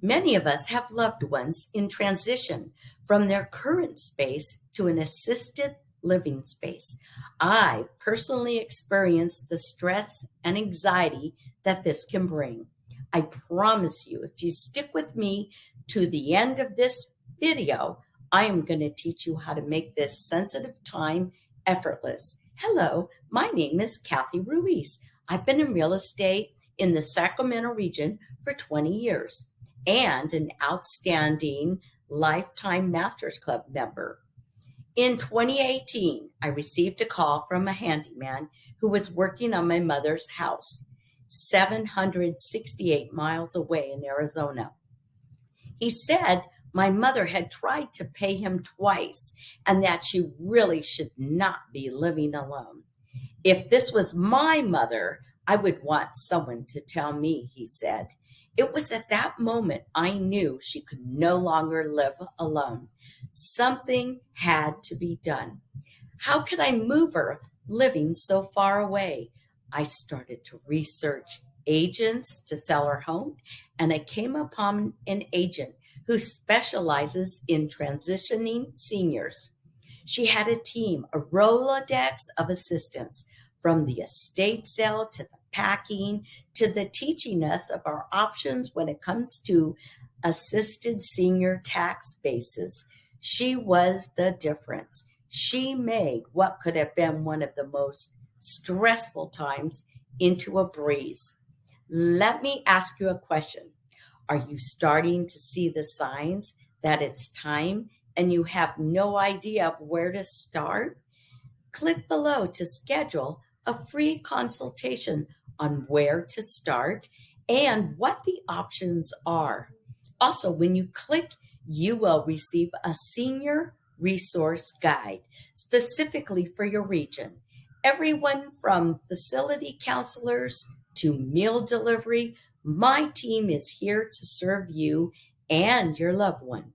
Many of us have loved ones in transition from their current space to an assisted living space. I personally experienced the stress and anxiety that this can bring. I promise you, if you stick with me to the end of this video, I am going to teach you how to make this sensitive time effortless. Hello, my name is Cathy Ruiz. I've been in real estate in the Sacramento region for 20 years and an outstanding Lifetime Masters Club member. In 2018, I received a call from a handyman who was working on my mother's house, 768 miles away in Arizona. He said my mother had tried to pay him twice and that she really should not be living alone. If this was my mother, I would want someone to tell me, he said. It was at that moment I knew she could no longer live alone. Something had to be done. How could I move her living so far away? I started to research agents to sell her home, and I came upon an agent who specializes in transitioning seniors. She had a team, a Rolodex of assistants, from the estate sale to the packing to the teaching us of our options when it comes to assisted senior tax bases. She was the difference. She made what could have been one of the most stressful times into a breeze. Let me ask you a question. Are you starting to see the signs that it's time and you have no idea of where to start? Click below to schedule a free consultation on where to start and what the options are. Also, when you click, you will receive a senior resource guide specifically for your region. Everyone from facility counselors to meal delivery, my team is here to serve you and your loved one.